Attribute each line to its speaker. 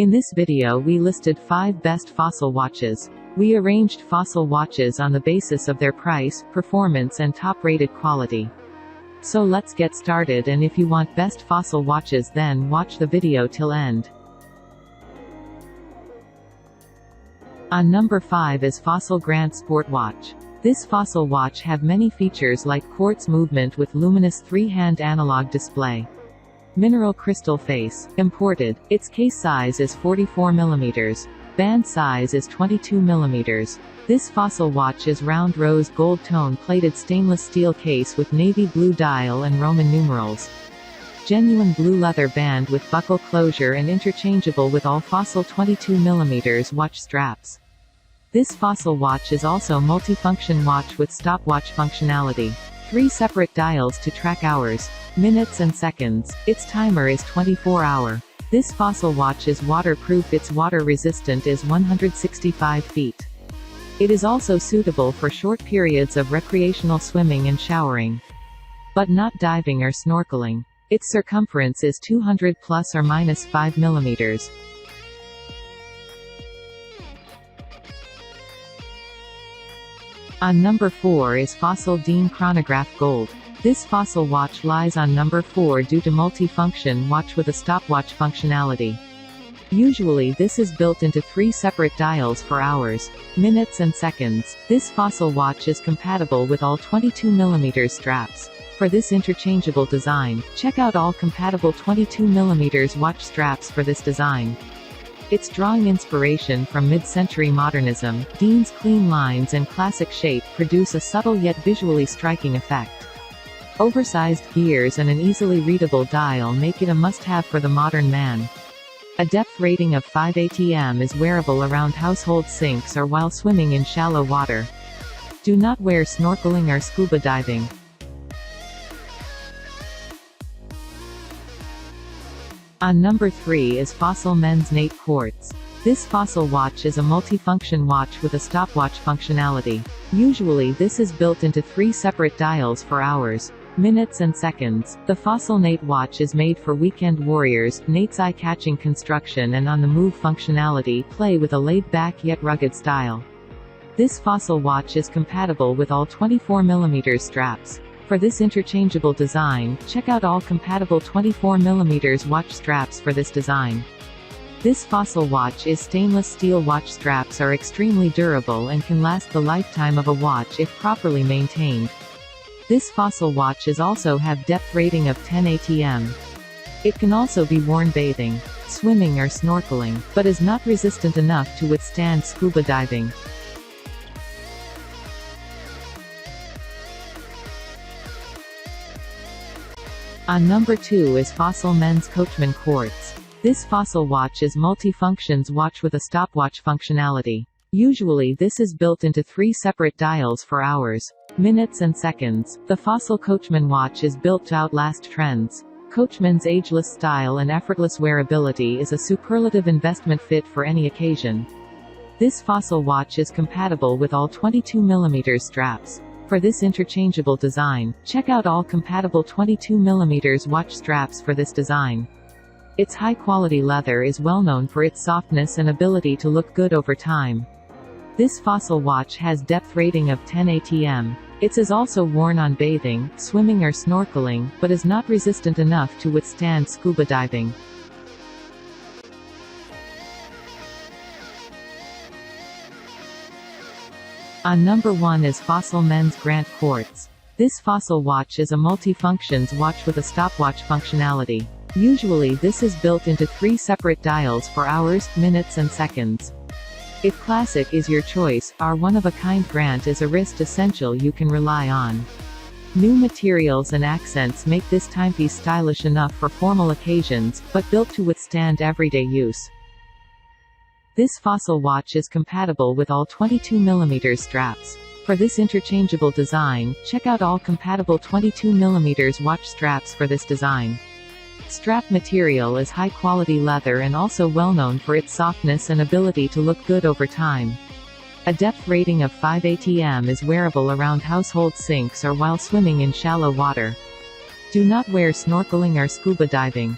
Speaker 1: In this video we listed 5 best fossil watches. We arranged fossil watches on the basis of their price, performance and top-rated quality. So let's get started, and if you want best fossil watches then watch the video till end. On number 5 is Fossil Grand Sport Watch. This fossil watch have many features like quartz movement with luminous 3-hand analog display. Mineral crystal face. Imported. Its case size is 44 mm. Band size is 22 mm. This fossil watch is round rose gold tone plated stainless steel case with navy blue dial and Roman numerals. Genuine blue leather band with buckle closure and interchangeable with all fossil 22 mm watch straps. This fossil watch is also multifunction watch with stopwatch functionality. 3 separate dials to track hours, minutes and seconds. Its timer is 24-hour. This fossil watch is waterproof. Its water resistant is 165 feet. It is also suitable for short periods of recreational swimming and showering, but not diving or snorkeling. Its circumference is 200 plus or minus 5 mm. On number 4 is Fossil Dean Chronograph Gold. This fossil watch lies on number 4 due to multi-function watch with a stopwatch functionality. Usually this is built into 3 separate dials for hours, minutes and seconds. This fossil watch is compatible with all 22 mm straps. For this interchangeable design, check out all compatible 22 mm watch straps for this design. It's drawing inspiration from mid-century modernism. Dean's clean lines and classic shape produce a subtle yet visually striking effect. Oversized gears and an easily readable dial make it a must-have for the modern man. A depth rating of 5 atm is wearable around household sinks or while swimming in shallow water. Do not wear snorkeling or scuba diving. On number 3 is Fossil Men's Nate Quartz. This fossil watch is a multifunction watch with a stopwatch functionality. Usually this is built into 3 separate dials for hours, minutes and seconds. The Fossil Nate watch is made for weekend warriors. Nate's eye-catching construction and on-the-move functionality play with a laid-back yet rugged style. This fossil watch is compatible with all 24 mm straps. For this interchangeable design, check out all compatible 24 mm watch straps for this design. This fossil watch is stainless steel. Watch straps are extremely durable and can last the lifetime of a watch if properly maintained. This fossil watch is also have depth rating of 10 atm. It can also be worn bathing, swimming or snorkeling, but is not resistant enough to withstand scuba diving. On number 2 is Fossil Men's Coachman Quartz. This fossil watch is multi-functions watch with a stopwatch functionality. Usually this is built into 3 separate dials for hours, minutes and seconds. The Fossil Coachman watch is built to outlast trends. Coachman's ageless style and effortless wearability is a superlative investment fit for any occasion. This fossil watch is compatible with all 22 mm straps. For this interchangeable design, check out all compatible 22 mm watch straps for this design. Its high-quality leather is well known for its softness and ability to look good over time. This fossil watch has depth rating of 10 atm. It is also worn on bathing, swimming or snorkeling, but is not resistant enough to withstand scuba diving. On number 1 is Fossil Men's Grant Quartz. This fossil watch is a multi-functions watch with a stopwatch functionality. Usually this is built into 3 separate dials for hours, minutes and seconds. If classic is your choice, our one-of-a-kind Grant is a wrist essential you can rely on. New materials and accents make this timepiece stylish enough for formal occasions, but built to withstand everyday use. This fossil watch is compatible with all 22 mm straps. For this interchangeable design, check out all compatible 22 mm watch straps for this design. Strap material is high-quality leather and also well known for its softness and ability to look good over time. A depth rating of 5 atm is wearable around household sinks or while swimming in shallow water. Do not wear snorkeling or scuba diving.